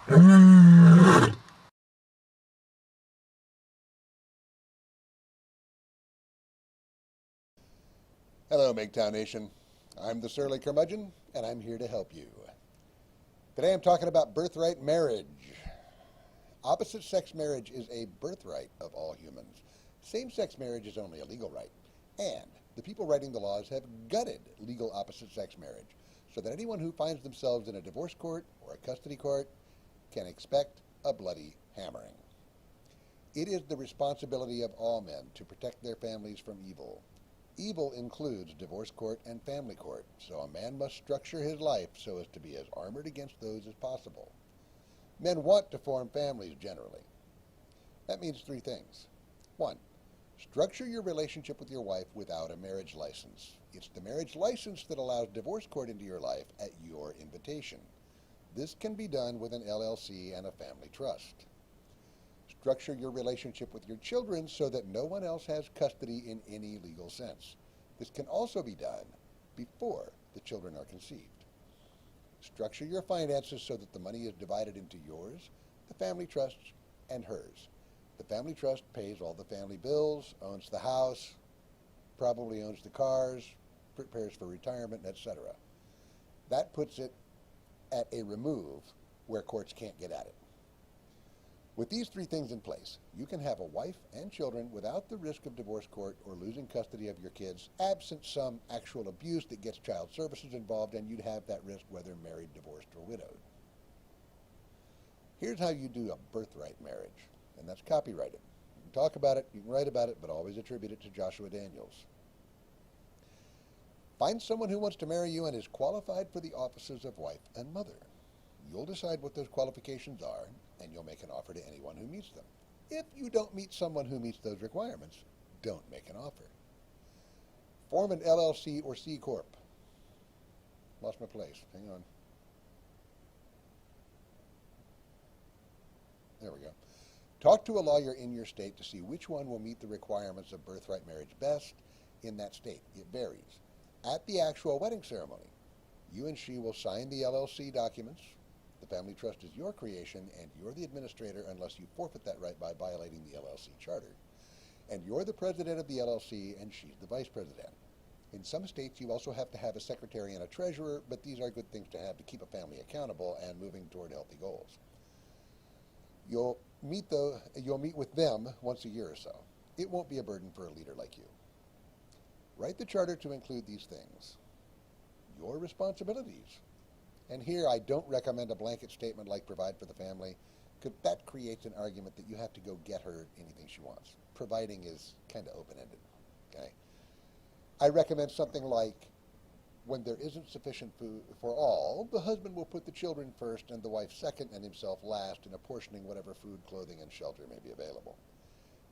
Hello, MGTOW Nation. I'm the Surly Curmudgeon, and I'm here to help you. Today I'm talking about birthright marriage. Opposite sex marriage is a birthright of all humans. Same-sex marriage is only a legal right. And the people writing the laws have gutted legal opposite sex marriage so that anyone who finds themselves in a divorce court or a custody court can expect a bloody hammering. It is the responsibility of all men to protect their families from evil. Evil includes divorce court and family court, so a man must structure his life so as to be as armored against those as possible. Men want to form families generally. That means three things. One, structure your relationship with your wife without a marriage license. It's the marriage license that allows divorce court into your life at your invitation. This can be done with an LLC and a family trust. Structure your relationship with your children so that no one else has custody in any legal sense. This can also be done before the children are conceived. Structure your finances so that the money is divided into yours, the family trust, and hers. The family trust pays all the family bills, owns the house, probably owns the cars, prepares for retirement, etc. That puts it at a remove where courts can't get at it. With these three things in place, you can have a wife and children without the risk of divorce court or losing custody of your kids, absent some actual abuse that gets child services involved, and you'd have that risk whether married, divorced, or widowed. Here's how you do a birthright marriage, and that's copyrighted. You can talk about it, you can write about it, but always attribute it to Joshua Daniels. Find someone who wants to marry you and is qualified for the offices of wife and mother. You'll decide what those qualifications are, and you'll make an offer to anyone who meets them. If you don't meet someone who meets those requirements, don't make an offer. Form an LLC or C Corp. Lost my place. Hang on. There we go. Talk to a lawyer in your state to see which one will meet the requirements of birthright marriage best in that state. It varies. At the actual wedding ceremony, you and she will sign the LLC documents. The family trust is your creation, and you're the administrator unless you forfeit that right by violating the LLC charter. And you're the president of the LLC, and she's the vice president. In some states, you also have to have a secretary and a treasurer, but these are good things to have to keep a family accountable and moving toward healthy goals. You'll meet with them once a year or so. It won't be a burden for a leader like you. Write the charter to include these things. Your responsibilities. And here I don't recommend a blanket statement like provide for the family, because that creates an argument that you have to go get her anything she wants. Providing is kind of open-ended, okay? I recommend something like, when there isn't sufficient food for all, the husband will put the children first and the wife second and himself last in apportioning whatever food, clothing, and shelter may be available.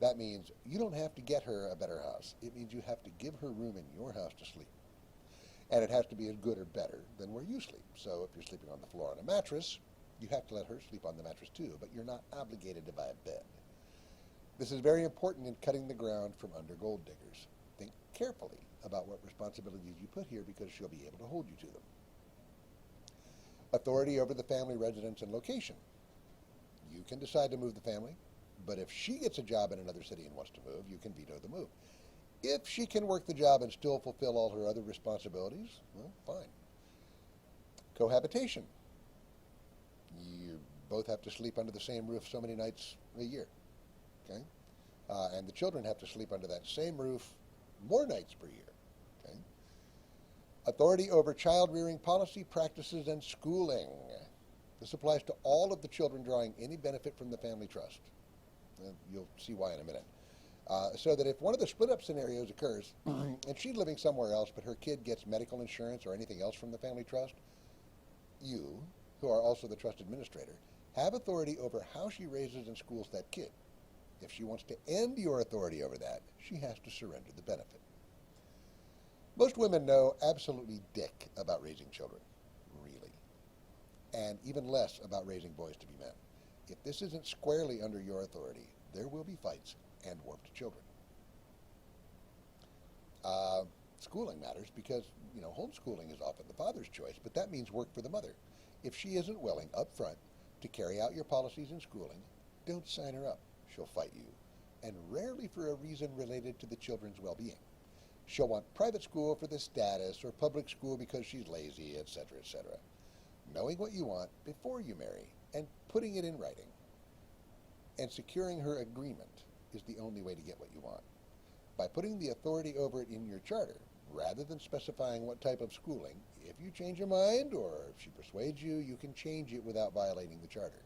That means you don't have to get her a better house. It means you have to give her room in your house to sleep. And it has to be as good or better than where you sleep. So if you're sleeping on the floor on a mattress, you have to let her sleep on the mattress too, but you're not obligated to buy a bed. This is very important in cutting the ground from under gold diggers. Think carefully about what responsibilities you put here because she'll be able to hold you to them. Authority over the family residence and location. You can decide to move the family, but if she gets a job in another city and wants to move, you can veto the move. If she can work the job and still fulfill all her other responsibilities, well, fine. Cohabitation. You both have to sleep under the same roof so many nights a year, okay? And the children have to sleep under that same roof more nights per year, okay? Authority over child rearing policy, practices, and schooling. This applies to all of the children drawing any benefit from the family trust. You'll see why in a minute. So that if one of the split-up scenarios occurs, and she's living somewhere else, but her kid gets medical insurance or anything else from the family trust, you, who are also the trust administrator, have authority over how she raises and schools that kid. If she wants to end your authority over that, she has to surrender the benefit. Most women know absolutely dick about raising children, really, and even less about raising boys to be men. If this isn't squarely under your authority, there will be fights and warped children. Schooling matters because, homeschooling is often the father's choice, but that means work for the mother. If she isn't willing up front to carry out your policies in schooling, don't sign her up. She'll fight you, and rarely for a reason related to the children's well-being. She'll want private school for the status or public school because she's lazy, etc., etc. Knowing what you want before you marry and putting it in writing and securing her agreement is the only way to get what you want. By putting the authority over it in your charter, rather than specifying what type of schooling, if you change your mind or if she persuades you, you can change it without violating the charter.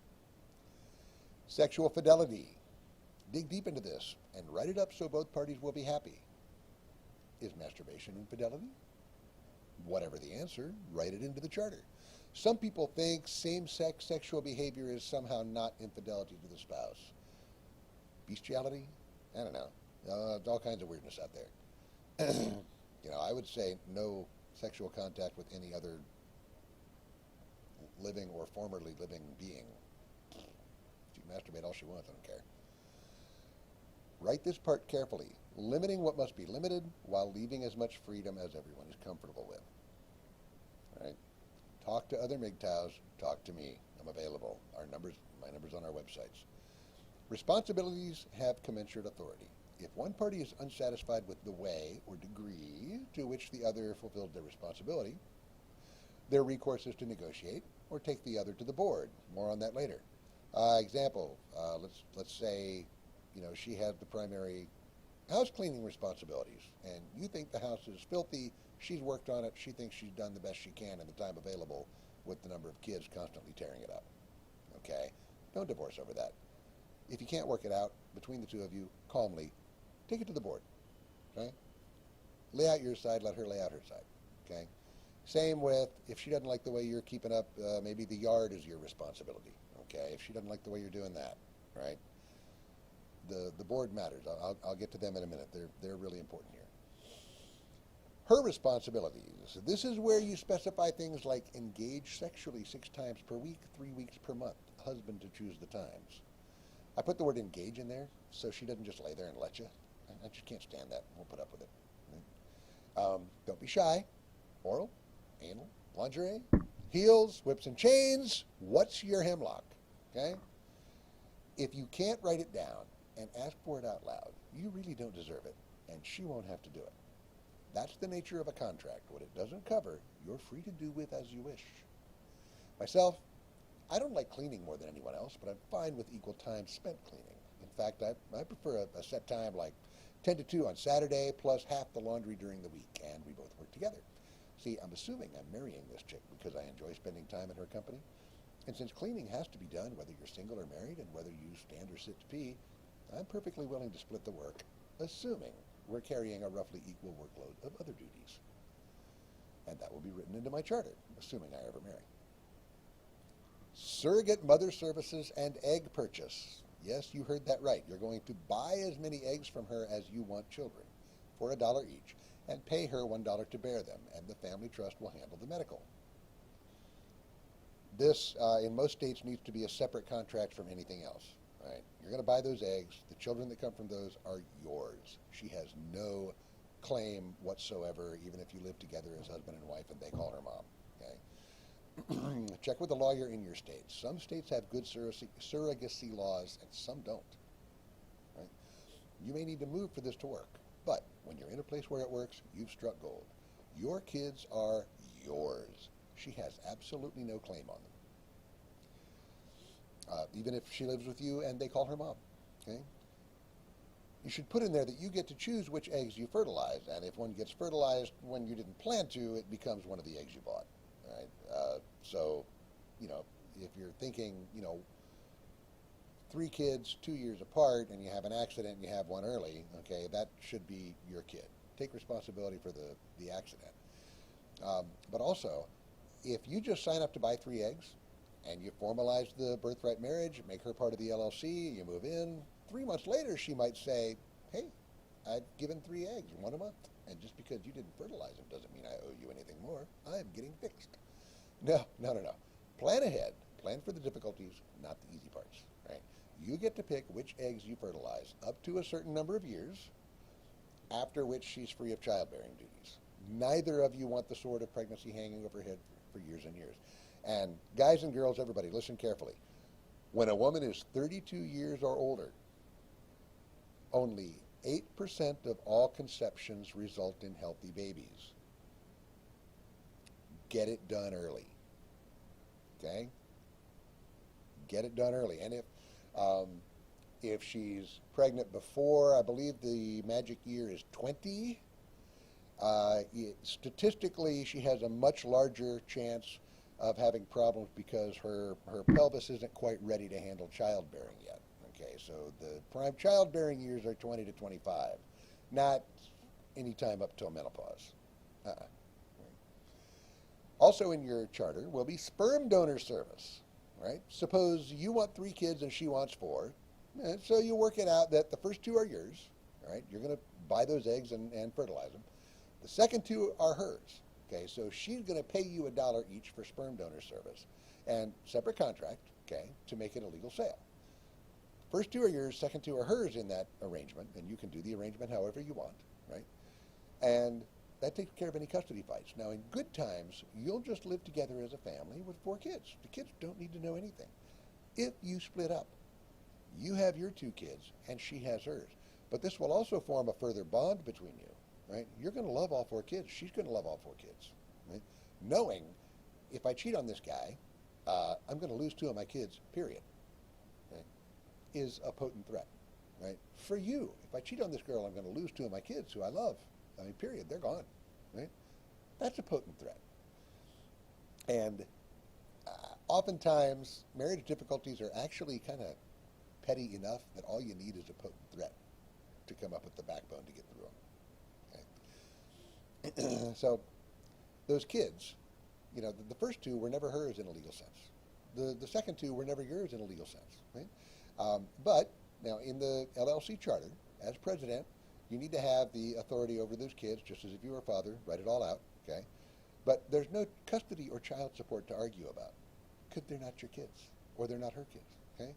Sexual fidelity. Dig deep into this and write it up so both parties will be happy. Is masturbation infidelity? Whatever the answer, write it into the charter. Some people think same-sex sexual behavior is somehow not infidelity to the spouse. Bestiality? I don't know. All kinds of weirdness out there. I would say no sexual contact with any other living or formerly living being. She can masturbate all she wants, I don't care. Write this part carefully, limiting what must be limited while leaving as much freedom as everyone is comfortable with. All right? Talk to other MGTOWs, talk to me. I'm available. My number's on our websites. Responsibilities have commensurate authority. If one party is unsatisfied with the way or degree to which the other fulfilled their responsibility, their recourse is to negotiate or take the other to the board. More on that later. Example, let's say, she has the primary house cleaning responsibilities, and you think the house is filthy. She's worked on it. She thinks she's done the best she can in the time available with the number of kids constantly tearing it up. Okay? Don't divorce over that. If you can't work it out between the two of you, calmly, take it to the board. Okay? Lay out your side, let her lay out her side. Okay? Same with if she doesn't like the way you're keeping up, maybe the yard is your responsibility. Okay? If she doesn't like the way you're doing that, right? The board matters. I'll get to them in a minute. They're really important here. Her responsibilities. This is where you specify things like engage sexually 6 times per week, 3 weeks per month. Husband to choose the times. I put the word engage in there so she doesn't just lay there and let you. I just can't stand that. Won't put up with it. Don't be shy. Oral, anal, lingerie, heels, whips and chains. What's your hemlock? Okay? If you can't write it down and ask for it out loud, you really don't deserve it, and she won't have to do it. That's the nature of a contract. What it doesn't cover, you're free to do with as you wish. Myself, I don't like cleaning more than anyone else, but I'm fine with equal time spent cleaning. In fact, I prefer a set time like 10 to 2 on Saturday plus half the laundry during the week, and we both work together. See, I'm assuming I'm marrying this chick because I enjoy spending time in her company. And since cleaning has to be done whether you're single or married and whether you stand or sit to pee, I'm perfectly willing to split the work, assuming we're carrying a roughly equal workload of other duties. And that will be written into my charter, assuming I ever marry. Surrogate mother services and egg purchase. Yes, you heard that right. You're going to buy as many eggs from her as you want children for $1 each and pay her $1 to bear them, and the family trust will handle the medical. This, in most states, needs to be a separate contract from anything else. Right? You're going to buy those eggs. The children that come from those are yours. She has no claim whatsoever, even if you live together as husband and wife and they call her mom. Okay? Check with a lawyer in your state. Some states have good surrogacy laws and some don't. Right? You may need to move for this to work, but when you're in a place where it works, you've struck gold. Your kids are yours. She has absolutely no claim on them. Even if she lives with you and they call her mom. Okay? You should put in there that you get to choose which eggs you fertilize, and if one gets fertilized when you didn't plan to, it becomes one of the eggs you bought. Right? So, if you're thinking, 3 kids 2 years apart and you have an accident and you have one early, okay, that should be your kid. Take responsibility for the accident. But also, if you just sign up to buy 3 eggs, and you formalize the birthright marriage, make her part of the LLC, you move in, 3 months later she might say, hey, I've given 3 eggs, 1 a month. And just because you didn't fertilize them doesn't mean I owe you anything more. I'm getting fixed. No. Plan ahead. Plan for the difficulties, not the easy parts. Right? You get to pick which eggs you fertilize up to a certain number of years, after which she's free of childbearing duties. Neither of you want the sword of pregnancy hanging over her head for years and years. And guys and girls, everybody, listen carefully. When a woman is 32 years or older, only 8% of all conceptions result in healthy babies. Get it done early. Okay? Get it done early. And if she's pregnant before, I believe the magic year is 20, statistically she has a much larger chance of having problems because her pelvis isn't quite ready to handle childbearing yet. Okay, so the prime childbearing years are 20 to 25, not any time up till menopause. Uh-uh. Also in your charter will be sperm donor service, right? Suppose you want 3 kids and she wants 4, and so you work it out that the first 2 are yours, right? You're going to buy those eggs and fertilize them. The second 2 are hers. Okay, so she's going to pay you $1 each for sperm donor service, and separate contract, okay, to make it a legal sale. First 2 are yours, second 2 are hers in that arrangement, and you can do the arrangement however you want, right? And that takes care of any custody fights. Now, in good times, you'll just live together as a family with 4 kids. The kids don't need to know anything. If you split up, you have your 2 kids, and she has hers. But this will also form a further bond between you. Right? You're going to love all 4 kids. She's going to love all 4 kids. Right? Knowing if I cheat on this guy, I'm going to lose 2 of my kids, period, right? Is a potent threat. Right? For you, if I cheat on this girl, I'm going to lose 2 of my kids who I love. I mean, period. They're gone. Right? That's a potent threat. And oftentimes, marriage difficulties are actually kind of petty enough that all you need is a potent threat to come up with the backbone to get through them. So those kids, you know, the first 2 were never hers in a legal sense. The second 2 were never yours in a legal sense. Right? But now in the LLC charter, as president, you need to have the authority over those kids, just as if you were a father, write it all out, okay? But there's no custody or child support to argue about, because they're not your kids, or they're not her kids, okay?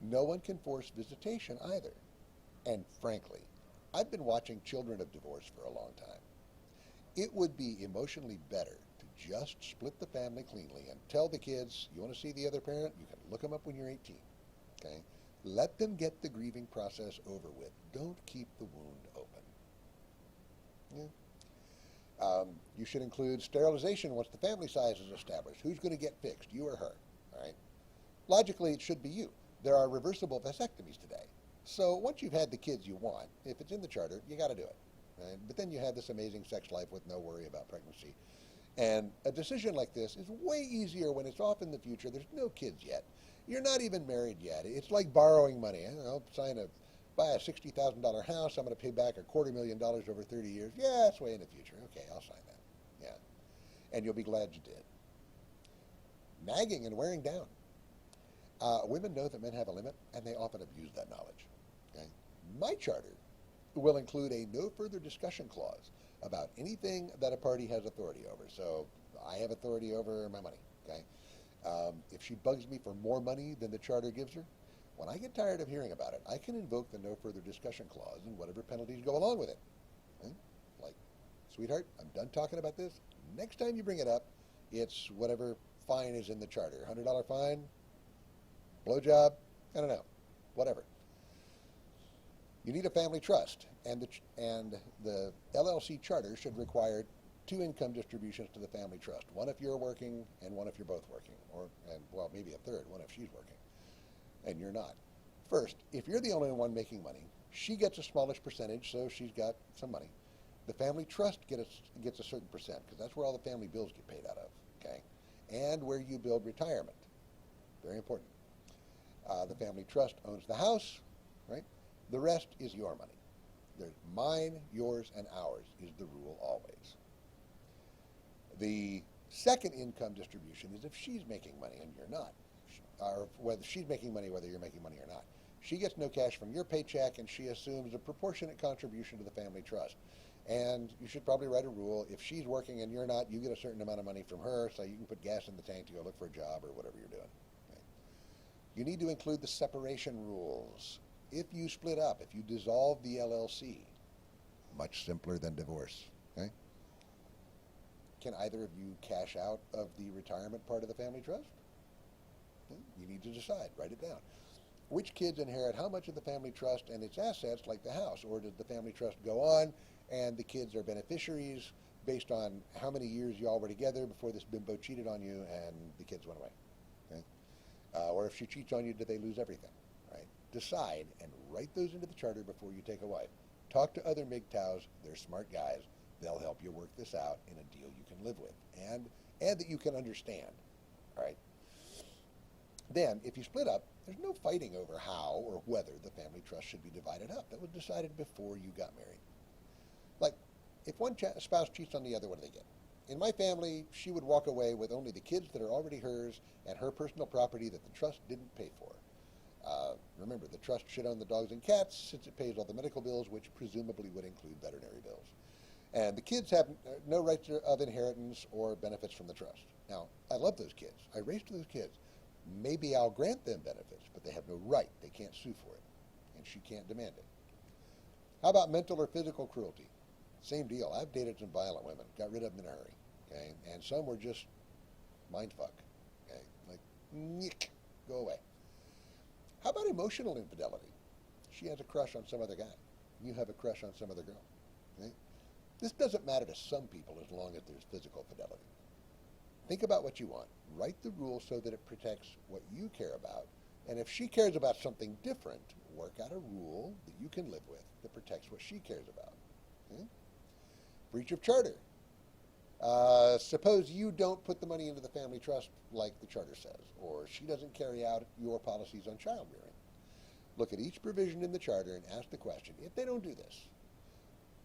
No one can force visitation either. And frankly, I've been watching children of divorce for a long time. It would be emotionally better to just split the family cleanly and tell the kids, you want to see the other parent? You can look them up when you're 18. Okay? Let them get the grieving process over with. Don't keep the wound open. Yeah. You should include sterilization once the family size is established. Who's going to get fixed, you or her? All right? Logically, it should be you. There are reversible vasectomies today. So once you've had the kids you want, if it's in the charter, you got to do it. Right? But then you have this amazing sex life with no worry about pregnancy. And a decision like this is way easier when it's off in the future. There's no kids yet. You're not even married yet. It's like borrowing money. I'll buy a $60,000 house. I'm going to pay back $250,000 over 30 years. Yeah, it's way in the future. Okay, I'll sign that. Yeah. And you'll be glad you did. Nagging and wearing down. Women know that men have a limit, and they often abuse that knowledge. Okay? My charter will include a no further discussion clause about anything that a party has authority over. So I have authority over my money. Okay? If she bugs me for more money than the charter gives her, when I get tired of hearing about it, I can invoke the no further discussion clause and whatever penalties go along with it. Okay? Like, sweetheart, I'm done talking about this. Next time you bring it up, it's whatever fine is in the charter. $100 fine, blowjob, I don't know, whatever. You need a family trust, and the LLC charter should require 2 income distributions to the family trust. One if you're working, and one if you're both working, well, maybe a third, one if she's working, and you're not. First, if you're the only one making money, she gets a smallish percentage, so she's got some money. The family trust gets a certain percent, because that's where all the family bills get paid out of, okay? And where you build retirement. Very important. The family trust owns the house, right? The rest is your money. There's mine, yours, and ours is the rule always. The second income distribution is if she's making money and you're not, or whether she's making money whether you're making money or not. She gets no cash from your paycheck, and she assumes a proportionate contribution to the family trust. And you should probably write a rule, if she's working and you're not, you get a certain amount of money from her, so you can put gas in the tank to go look for a job or whatever you're doing. Okay. You need to include the separation rules. If you split up, if you dissolve the LLC, much simpler than divorce. Okay? Can either of you cash out of the retirement part of the family trust? You need to decide. Write it down. Which kids inherit how much of the family trust and its assets, like the house? Or does the family trust go on and the kids are beneficiaries based on how many years y'all were together before this bimbo cheated on you and the kids went away? Okay? Or if she cheats on you, do they lose everything? Right? Decide and write those into the charter before you take a wife. Talk to other MGTOWs. They're smart guys. They'll help you work this out in a deal you can live with and that you can understand. All right? Then, if you split up, there's no fighting over how or whether the family trust should be divided up. That was decided before you got married. Like, if one spouse cheats on the other, what do they get? In my family, she would walk away with only the kids that are already hers and her personal property that the trust didn't pay for. Remember, the trust should own the dogs and cats since it pays all the medical bills, which presumably would include veterinary bills. And the kids have no rights of inheritance or benefits from the trust. Now, I love those kids. I raised those kids. Maybe I'll grant them benefits, but they have no right. They can't sue for it, and she can't demand it. How about mental or physical cruelty? Same deal. I've dated some violent women, got rid of them in a hurry, okay? And some were just mind fuck, okay? Like, nick, go away. How about emotional infidelity? She has a crush on some other guy. You have a crush on some other girl, okay? This doesn't matter to some people as long as there's physical fidelity. Think about what you want. Write the rule so that it protects what you care about. And if she cares about something different, work out a rule that you can live with that protects what she cares about. Okay? Breach of charter. Suppose you don't put the money into the family trust like the charter says, or she doesn't carry out your policies on child rearing. Look at each provision in the charter and ask the question, if they don't do this,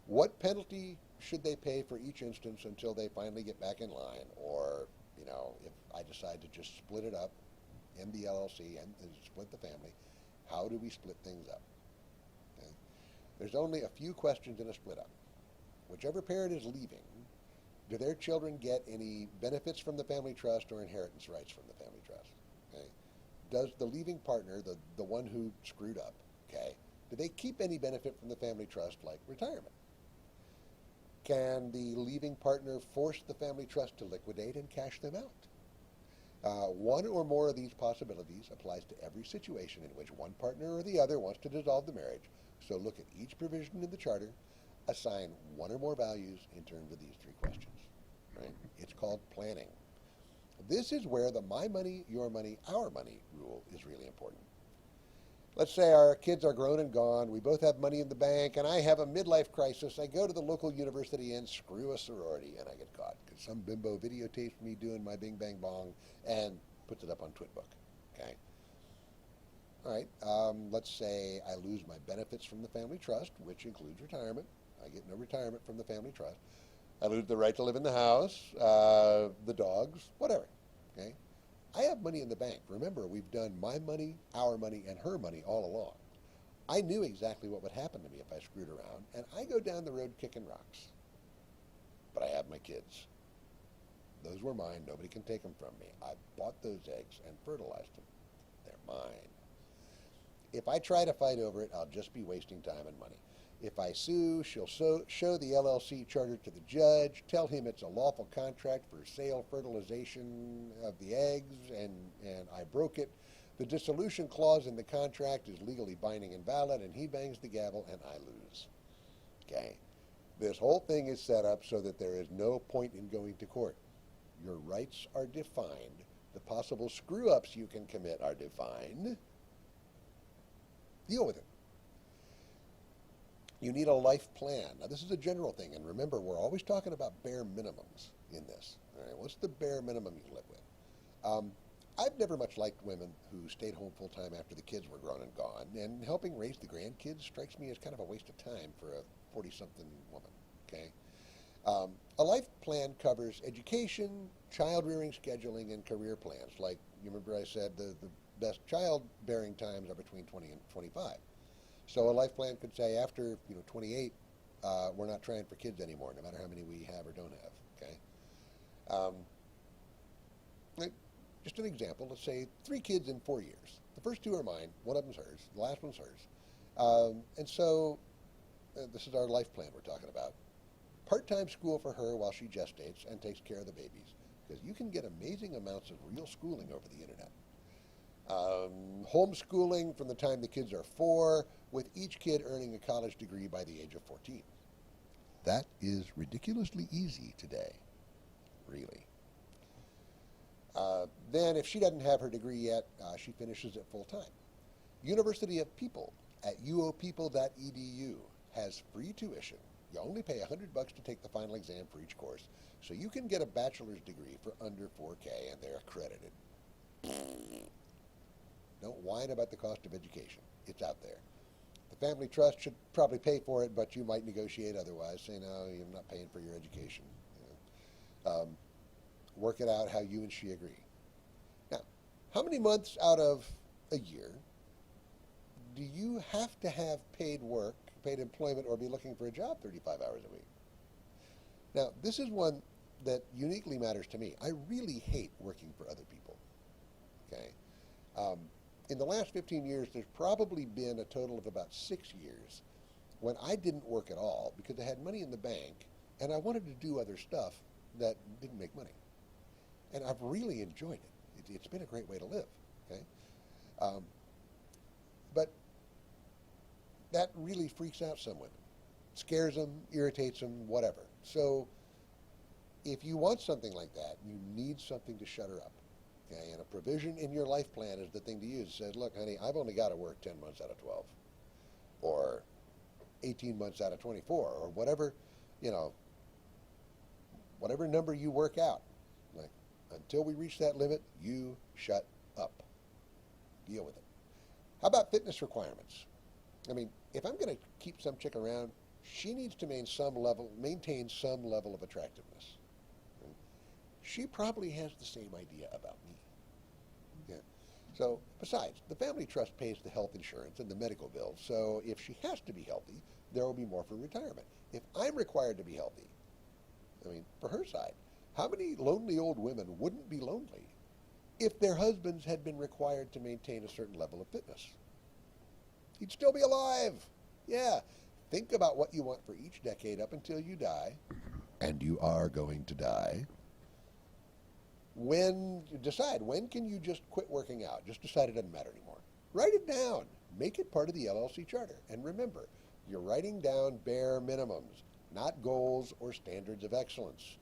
what penalty should they pay for each instance until they finally get back in line? Or, if I decide to just split it up, end the LLC and split the family, how do we split things up? Okay? There's only a few questions in a split up. Whichever parent is leaving, do their children get any benefits from the family trust or inheritance rights from the family trust? Okay? Does the leaving partner, the one who screwed up, okay, do they keep any benefit from the family trust like retirement? Can the leaving partner force the family trust to liquidate and cash them out? One or more of these possibilities applies to every situation in which one partner or the other wants to dissolve the marriage. So look at each provision in the charter, assign one or more values in terms of these three questions. Right? It's called planning. This is where the my money, your money, our money rule is really important. Let's say our kids are grown and gone, we both have money in the bank, and I have a midlife crisis. I go to the local university and screw a sorority, and I get caught because some bimbo videotapes me doing my bing bang bong and puts it up on Twitbook. Okay? All right, let's say I lose my benefits from the family trust, which includes retirement. I get no retirement from the family trust. I lose the right to live in the house, the dogs, whatever. Okay? I have money in the bank. Remember, we've done my money, our money, and her money all along. I knew exactly what would happen to me if I screwed around, and I go down the road kicking rocks. But I have my kids. Those were mine. Nobody can take them from me. I bought those eggs and fertilized them. They're mine. If I try to fight over it, I'll just be wasting time and money. If I sue, she'll show the LLC charter to the judge, tell him it's a lawful contract for sale fertilization of the eggs, and I broke it. The dissolution clause in the contract is legally binding and valid, and he bangs the gavel, and I lose. Okay? This whole thing is set up so that there is no point in going to court. Your rights are defined. The possible screw-ups you can commit are defined. Deal with it. You need a life plan. Now, this is a general thing, and remember, we're always talking about bare minimums in this. All right, what's the bare minimum you can live with? I've never much liked women who stayed home full-time after the kids were grown and gone, and helping raise the grandkids strikes me as kind of a waste of time for a 40-something woman, okay? A life plan covers education, child-rearing scheduling, and career plans. Like, you remember I said the best child-bearing times are between 20 and 25. So a life plan could say after 28, we're not trying for kids anymore, no matter how many we have or don't have. Okay. Just an example. Let's say 3 kids in 4 years. The first 2 are mine. One of them's hers. The last one's hers. And so this is our life plan we're talking about. Part-time school for her while she gestates and takes care of the babies, because you can get amazing amounts of real schooling over the internet. Homeschooling from the time the kids are 4, with each kid earning a college degree by the age of 14. That is ridiculously easy today, really. Then, if she doesn't have her degree yet, she finishes it full time. University of People at uopeople.edu has free tuition. You only pay $100 to take the final exam for each course, so you can get a bachelor's degree for under $4K, and they're accredited. Don't whine about the cost of education. It's out there. The family trust should probably pay for it, but you might negotiate otherwise. Say, no, I'm not paying for your education. Work it out how you and she agree. Now, how many months out of a year do you have to have paid work, paid employment, or be looking for a job 35 hours a week? Now, this is one that uniquely matters to me. I really hate working for other people. Okay? In the last 15 years, there's probably been a total of about 6 years when I didn't work at all because I had money in the bank and I wanted to do other stuff that didn't make money. And I've really enjoyed it. It's been a great way to live. Okay? But that really freaks out some women. Scares them, irritates them, whatever. So if you want something like that, you need something to shut her up. Okay? And a provision in your life plan is the thing to use. It says, look, honey, I've only got to work 10 months out of 12 or 18 months out of 24 or whatever, whatever number you work out. Like, until we reach that limit, you shut up. Deal with it. How about fitness requirements? I mean, if I'm going to keep some chick around, she needs to maintain some level of attractiveness. She probably has the same idea about me. Yeah. So, besides, the family trust pays the health insurance and the medical bills, so if she has to be healthy, there will be more for retirement. If I'm required to be healthy, I mean, for her side, how many lonely old women wouldn't be lonely if their husbands had been required to maintain a certain level of fitness? He'd still be alive. Yeah. Think about what you want for each decade up until you die, and you are going to die. When can you just quit working out? Just decide it doesn't matter anymore. Write it down. Make it part of the LLC charter. And remember, you're writing down bare minimums, not goals or standards of excellence.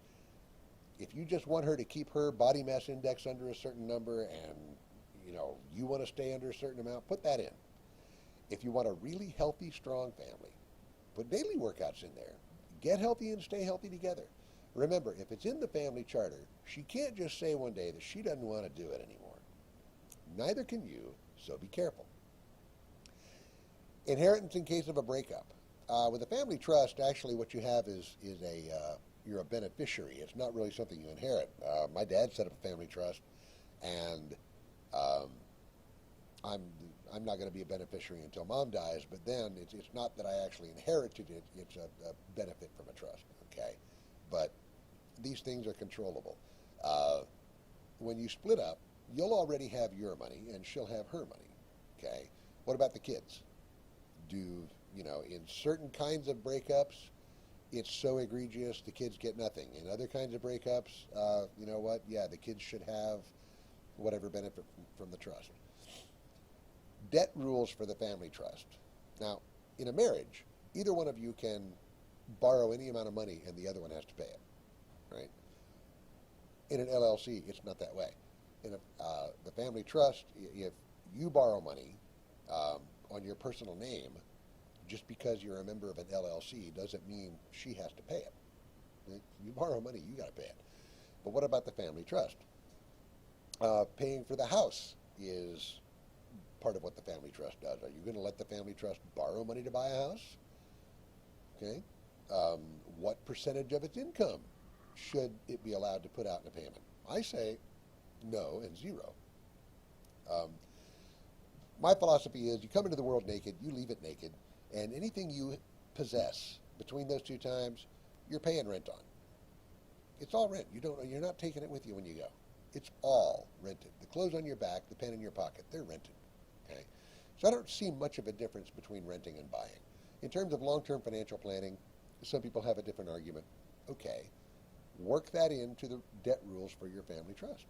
If you just want her to keep her body mass index under a certain number and you want to stay under a certain amount, put that in. If you want a really healthy, strong family, put daily workouts in there. Get healthy and stay healthy together. Remember, if it's in the family charter, she can't just say one day that she doesn't want to do it anymore. Neither can you, so be careful. Inheritance in case of a breakup. With a family trust, actually what you have is you're a beneficiary. It's not really something you inherit. My dad set up a family trust, and I'm not going to be a beneficiary until Mom dies, but then it's not that I actually inherited it. It's a benefit from a trust, okay? But these things are controllable. When you split up, you'll already have your money, and she'll have her money, okay? What about the kids? In certain kinds of breakups, it's so egregious, the kids get nothing. In other kinds of breakups, you know what? Yeah, the kids should have whatever benefit from the trust. Debt rules for the family trust. Now, in a marriage, either one of you can borrow any amount of money and the other one has to pay it, right? In an LLC, it's not that way. In the family trust, if you borrow money on your personal name, just because you're a member of an LLC doesn't mean she has to pay it. You borrow money, you got to pay it. But what about the family trust? Paying for the house is part of what the family trust does. Are you going to let the family trust borrow money to buy a house? Okay. What percentage of its income should it be allowed to put out in a payment? I say no and zero. My philosophy is you come into the world naked, you leave it naked, and anything you possess between those two times, you're paying rent on. It's all rent. You're not taking it with you when you go. It's all rented. The clothes on your back, the pen in your pocket, they're rented. Okay? So I don't see much of a difference between renting and buying. In terms of long-term financial planning, some people have a different argument. Okay, work that into the debt rules for your family trust.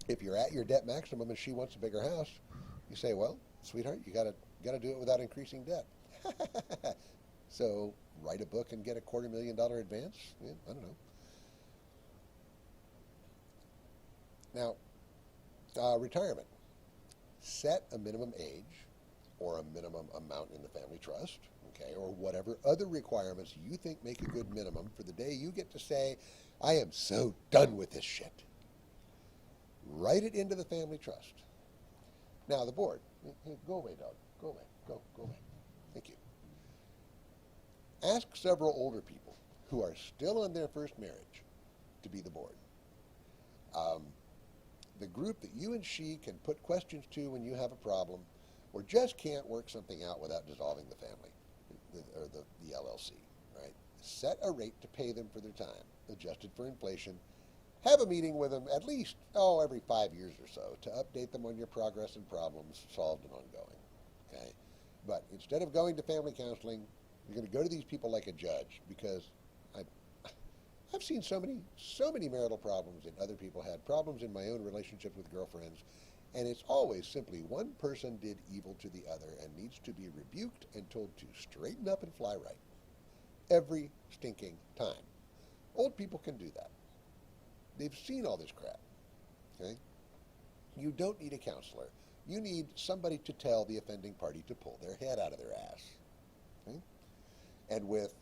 If you're at your debt maximum and she wants a bigger house, you say, well, sweetheart, you gotta do it without increasing debt. So write a book and get a $250,000 advance? Yeah, I don't know. Now, retirement. Set a minimum age or a minimum amount in the family trust, okay, or whatever other requirements you think make a good minimum for the day you get to say, I am so done with this shit. Write it into the family trust. Now, the board. Hey, go away, dog. Go away. Go away. Thank you. Ask several older people who are still on their first marriage to be the board. The group that you and she can put questions to when you have a problem or just can't work something out without dissolving the family, or the LLC, right? Set a rate to pay them for their time, adjusted for inflation. Have a meeting with them at least, every 5 years or so to update them on your progress and problems solved and ongoing, okay? But instead of going to family counseling, you're going to go to these people like a judge, because I've seen so many marital problems that other people had, problems in my own relationships with girlfriends, and it's always simply one person did evil to the other and needs to be rebuked and told to straighten up and fly right. Every stinking time. Old people can do that. They've seen all this crap, okay? You don't need a counselor. You need somebody to tell the offending party to pull their head out of their ass, okay? And with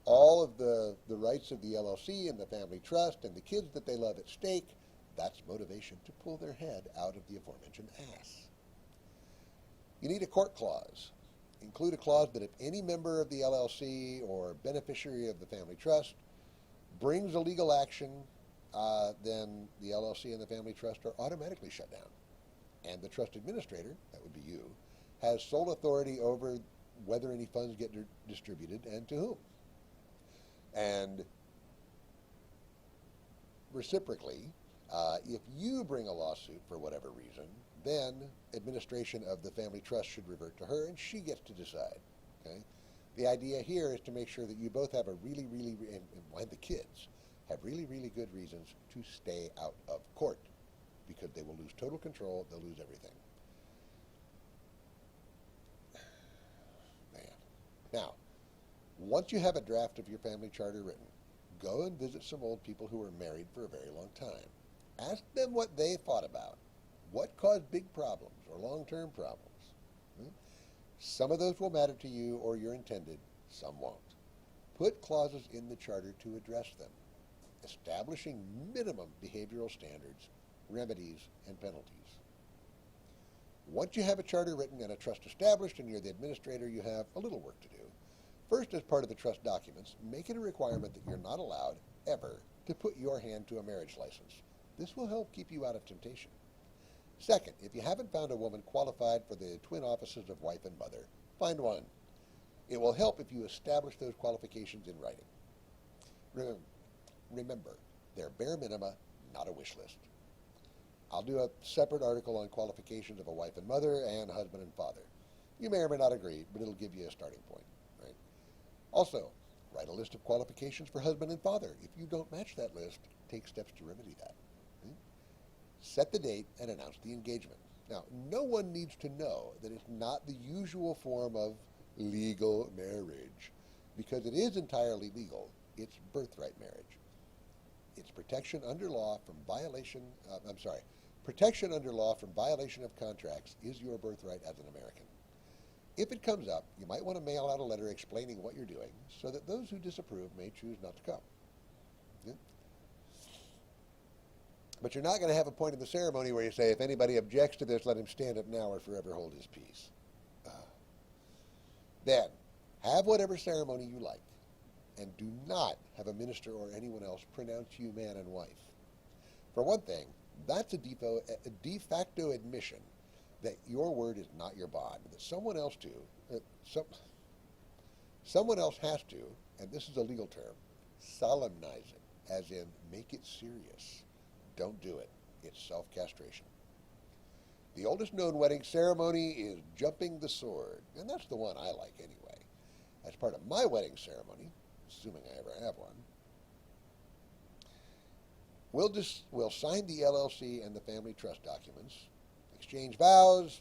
all of the rights of the LLC and the family trust and the kids that they love at stake, that's motivation to pull their head out of the aforementioned ass. You need a court clause. Include a clause that if any member of the LLC or beneficiary of the family trust brings a legal action, then the LLC and the family trust are automatically shut down. And the trust administrator, that would be you, has sole authority over whether any funds get distributed and to whom. And reciprocally, if you bring a lawsuit for whatever reason, then administration of the family trust should revert to her and she gets to decide, okay? The idea here is to make sure that you both have a and the kids have really, really good reasons to stay out of court, because they will lose total control, they'll lose everything. Man. Now, once you have a draft of your family charter written, go and visit some old people who were married for a very long time. Ask them what they thought about. What caused big problems or long-term problems? Some of those will matter to you or your intended, some won't. Put clauses in the charter to address them, establishing minimum behavioral standards, remedies, and penalties. Once you have a charter written and a trust established and you're the administrator, you have a little work to do. First, as part of the trust documents, make it a requirement that you're not allowed, ever, to put your hand to a marriage license. This will help keep you out of temptation. Second, if you haven't found a woman qualified for the twin offices of wife and mother, find one. It will help if you establish those qualifications in writing. Remember, they're bare minima, not a wish list. I'll do a separate article on qualifications of a wife and mother and husband and father. You may or may not agree, but it'll give you a starting point, right? Also, write a list of qualifications for husband and father. If you don't match that list, take steps to remedy that. Right? Set the date and announce the engagement. Now, no one needs to know that it's not the usual form of legal marriage, because it is entirely legal. It's birthright marriage. It's protection under law from violation of contracts is your birthright as an American. If it comes up, you might want to mail out a letter explaining what you're doing so that those who disapprove may choose not to come. Yeah? But you're not going to have a point in the ceremony where you say, if anybody objects to this, let him stand up now or forever hold his peace. Then, have whatever ceremony you like, and do not have a minister or anyone else pronounce you man and wife. For one thing, that's a de facto admission that your word is not your bond, that someone else has to, and this is a legal term, solemnize it, as in make it serious. Don't do it. It's self-castration. The oldest known wedding ceremony is jumping the sword, and that's the one I like anyway. As part of my wedding ceremony, assuming I ever have one, We'll sign the LLC and the family trust documents, exchange vows,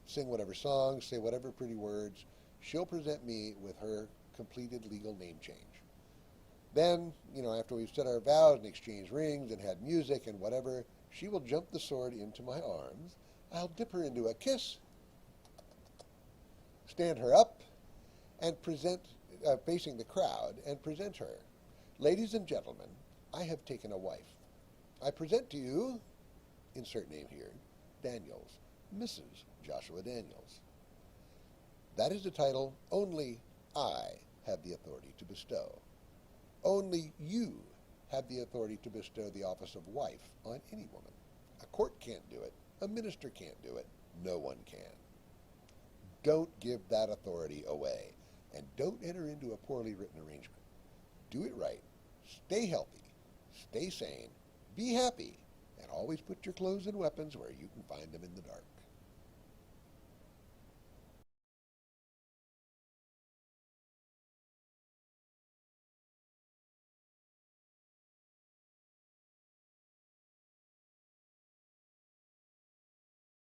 sing whatever songs, say whatever pretty words. She'll present me with her completed legal name change. Then, after we've said our vows and exchanged rings and had music and whatever, she will jump the sword into my arms. I'll dip her into a kiss, stand her up, and present, facing the crowd, and present her. Ladies and gentlemen, I have taken a wife. I present to you, insert name here, Daniels, Mrs. Joshua Daniels. That is a title only I have the authority to bestow. Only you have the authority to bestow the office of wife on any woman. A court can't do it. A minister can't do it. No one can. Don't give that authority away, and don't enter into a poorly written arrangement. Do it right. Stay healthy. Stay sane. Be happy. And always put your clothes and weapons where you can find them in the dark.